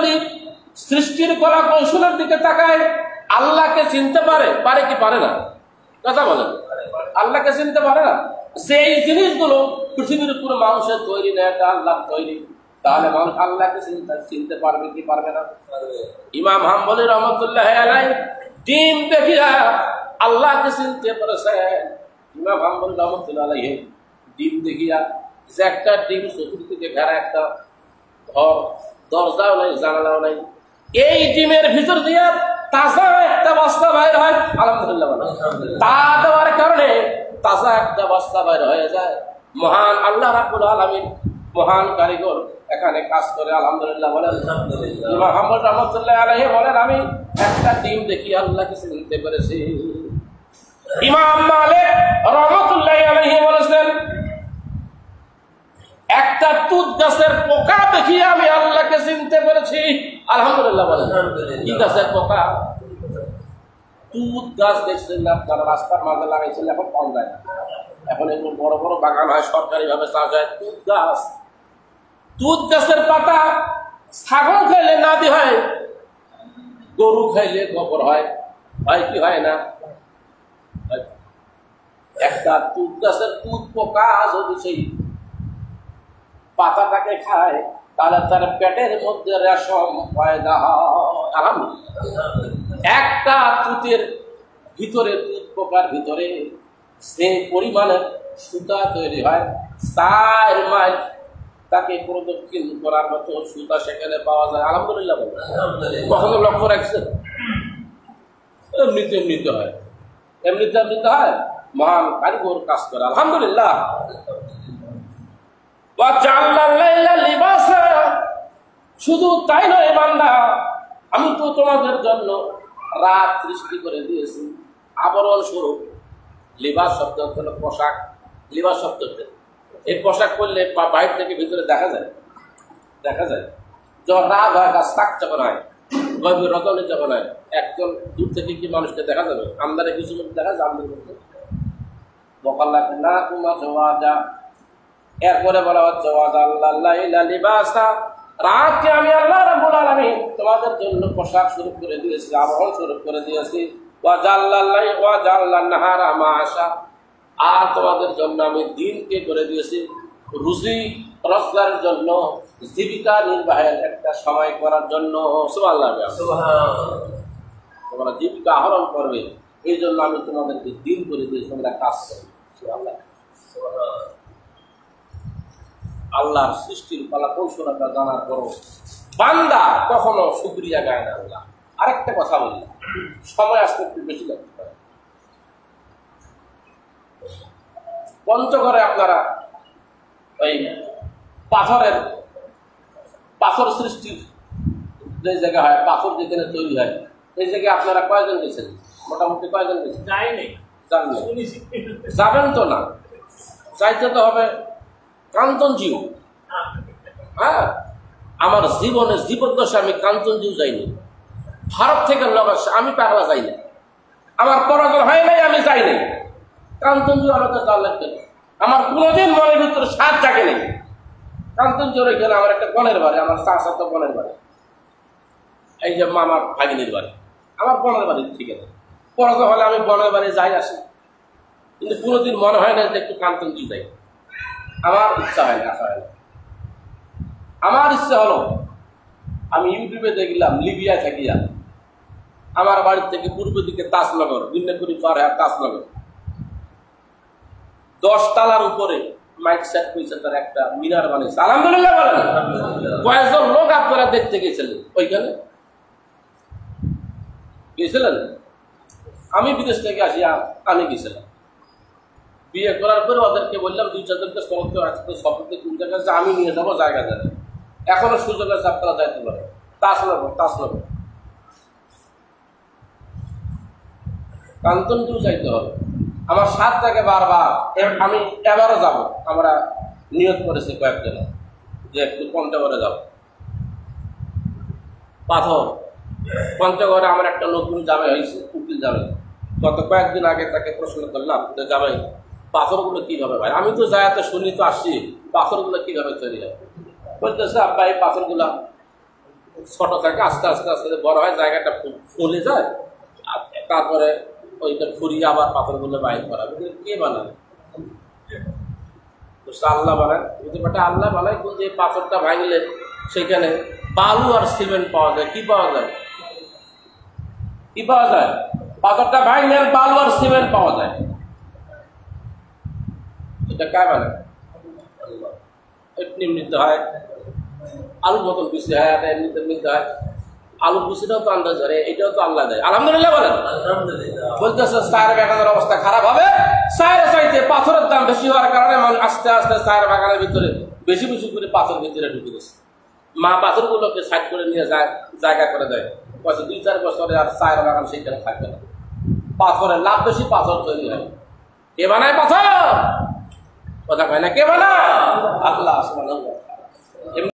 যদি সৃষ্টির কলা কৌশলের দিকে তাকায়, আল্লাহকে চিনতে পারে কি পারে না? কথা বলেন, আল্লাহকে চিনতে পারে না? সেই জিনিসগুলো পৃথিবীর উপর মানুষের তৈরি না, এটা আল্লাহ তৈরি। তাহলে মানুষ আল্লাহকে চিনতে পারবে কি পারবে না? ইমাম হাম্বলী রহমতুল্লাহ আলাইহি ডিম দেখিয়া আল্লাহকে চিনতে পেরেছেন। ইমাম হাম্বলী রহমতুল্লাহ আলাইহি ডিম দেখিয়া, যে একটা ডিম চতুর্দিকে ঘেরা একটা ঘর, দরজাও নাই, জানালাও নাই, এই ডিমের ভিতর দিয়ে তাজা একটা বস্তা বাইর হয়। আলহামদুলিল্লাহ, তা দেওয়ার কারণে তাজা একটা বস্তা বাইর হয়ে যায়। মহান আল্লাহ রাব্বুল আলামিন, মহান কারিগর এখানে কাজ করে। আলহামদুলিল্লাহ বলেন। ইমাম হাম্বলী রহমতুল্লাহ আলাইহি বলেন, আমি একটা ডিম দেখি আল্লাহকে চিনতে পেরেছি। ইমাম মালিক রহমতুল্লাহ আলাইহি বলেছেন, একটা তুত গাছের পোকা দেখিয়ে আমি আল্লাহকে চিনতে পেরেছি। আলহামদুলিল্লাহ বলেন। কি গাছের পোকা? তুত গাছ দেখছেন না আপনারা, রাস্তার মাঝে লাগাইছেন, এখন পাওয়া যায় না। এখন এগুলো বড় বড় বাগান হয়, সরকারি ভাবে চাষ হয়। তুত গাছ, তুত গাছের পাতা ছাগল খাইলে নাদি হয়, গরু খাইলে গোবর হয়, হয় কি হয় না? একটা তুত গাছের তুত পোকা যদি সেই পাতাটাকে খায়, তাহলে তার পেটের মধ্যে রেশম পয়দা হয়। আলহামদুলিল্লাহ। একটা তুতের ভিতরে, তুত পোকার ভিতরে যে পরিমাণের সুতা তৈরি হয়, 4 মাইল তাকে প্রদক্ষিণ করার মতো সুতা সেখানে পাওয়া যায়। আলহামদুলিল্লাহ। কখনো লক্ষ্য রাখছেন? এমনিতে হয়, এমনিতে হয়। মহান কারিগর কাজ করে। আলহামদুলিল্লাহ। শুধু তাই নয় বান্দা, আমি তো তোমাদের জন্য রাত সৃষ্টি করে দিয়েছি আবরণ স্বরূপ। লিবাস শব্দ হলো পোশাক, লিবাস শব্দ, এই পোশাক পরলে বাইরে থেকে ভিতরে দেখা যায়। যখন রাত হয়, গাছ থাক যখন হয়, গভীর রজনী যখন হয়, একজন দূর থেকে কি মানুষকে দেখা যাবে? আমদারে কিছু দেখা যায়, আমদার মধ্যে বকাল লাগে না তোমার জোয়া যা। এরপরে বলা হচ্ছে রাতকে আমি আল্লাহ রাব্বুল আলামিন তোমাদের জন্য পোশাক স্বরূপ করে দিয়েছি, আবরণ স্বরূপ করে দিয়েছি। আর তোমাদের জন্য আমি দিনকে করে দিয়েছি রুজি রোজগারের জন্য, জীবিকা নির্বাহের একটা সময় করার জন্য। তোমরা জীবিকা আহরণ করবে, এই জন্য আমি তোমাদেরকে দিন করে দিয়েছি, তোমরা কাজ করবে। আল্লাহর সৃষ্টির কলা কৌশলতা জানার পরও বান্দা কখনো শুকরিয়া গায় না। আল্লাহ আরেকটা কথা বললাম, সময় আসতে একটু বেশি লাগতে পারে। পঞ্চগড়ে আপনারা ওই পাথর সৃষ্টির যে জায়গা হয়, পাথর যেখানে তৈরি হয়, এই জায়গায় আপনারা কয়জন গেছেন? মোটামুটি কয়জন গেছেন? যাবেন তো না, চাইতে তো হবে। কাঞ্চনজিউ, হ্যাঁ, আমার জীবদ্দশা আমি কাঞ্চনজিউ যাইনি। ভারত থেকে লোক আসে, আমি পাগলা যাই না। আমার পরাজয় হয় নাই, আমি যাই নাই। কাঞ্চনজিউ আমাকে যাওয়া লাগবে না। আমার কোনোদিন মনের ভিতরে স্বাদ জাগে নেই। কাঞ্চনজিউর এখানে আমার একটা বনের বাড়ি, আমার চাচাতো বনের বাড়ি, এই যে মামার ভাগিনীর বাড়ি, আমার বনের বাড়ি। ঠিক আছে, পরাজয় হলে আমি বনের বাড়ি যাই আসি, কিন্তু কোনোদিন মনে হয় না যে একটু কাঞ্চনজিউ যাই। আমার ইচ্ছা হয় না, আমার ইচ্ছা হলো, আমি ইউটিউবে দেখলাম লিবিয়া থাকিয়া আমার বাড়ির থেকে পূর্ব দিকে তাজনগর, দিনাজপুর পার হয় তাজনগর, 10 তলার উপরে মাইক সেট হয়েছে, তার একটা মিনার বানিয়েছে। আলহামদুলিল্লাহ বলেন। কয়েকজন লোক আপনারা দেখতে গেছিলেন ওইখানে? গেছিলেন? আমি বিদেশ থেকে আসি, আমি গেছিলাম। বিয়ে করার পরে ওদেরকে বললাম 2-4 জনকে শপথে কোন জায়গায় আছে, আমি নিয়ে যাবো জায়গা জায়গা। এখনো সুযোগ আছে, আপনারা যাইতে পারে। তাজনগর কাঞ্চনজিউ যাইতে হবে। আমার 7 জায়গায় বারবার, আমি এবারও যাব। আমরা নিয়ত করেছি কয়েকজন যে একটু পঞ্চগড়ে যাব। পাথর পঞ্চগড়ে আমার একটা নতুন জামাই হয়েছে, উকিল জামাই। গত কয়েকদিন আগে তাকে প্রশ্ন করলাম, জামাই পাথরগুলো কিভাবে ভাই? আমি তো যাইতে শুনি তো আসছি, পাথরগুলো কিভাবে তৈরি হয়? বলতেছে আব্বা এই পাথরগুলা ছোট থাকে, আস্তে আস্তে আস্তে বড় হয়, জায়গাটা ফুলে যায়, তারপরে ওইটা ফুরিয়ে আবার পাথরগুলো বাইর করা। কে বানায়? আল্লাহ বানায়। ব্যাপারটা আল্লাহ বানায়। যে পাথরটা ভাঙলে সেখানে বালু আর সিমেন্ট পাওয়া যায়। কি পাওয়া যায়? কি পাওয়া যায়? পাথরটা ভাঙলে বালু আর সিমেন্ট পাওয়া যায়। এটা কায় বানায়? এমনিতে হয়, আলুর মতন পিছিয়ে হয়, এমনিতে এমনিতে হয়। আলুর পিছিয়েটাও তো আন্দাজ ধরে, এটাও তো আল্লাহ দেয়। আলহামদুলিল্লাহ বলেন। বলতেছে চায়ের বাগানের অবস্থা খারাপ হবে, চায়ের চাইতে পাথরের দাম বেশি হওয়ার কারণে মানুষ আস্তে আস্তে চায়ের বাগানের ভিতরে বেশি বেশি করে পাথর ভিতরে ঢুকে গেছে। মা পাথরগুলোকে সাইড করে নিয়ে যায়, জায়গা করে দেয়। 2-4 বছরে আর চায়ের বাগান সেইখানে থাকবে না। পাথরের লাভ বেশি, পাথর তৈরি হয়। কে বানায় পাথর? কথা কয় না, কে বানায়? আল্লাহ সুবহানাহু ওয়া তাআলা।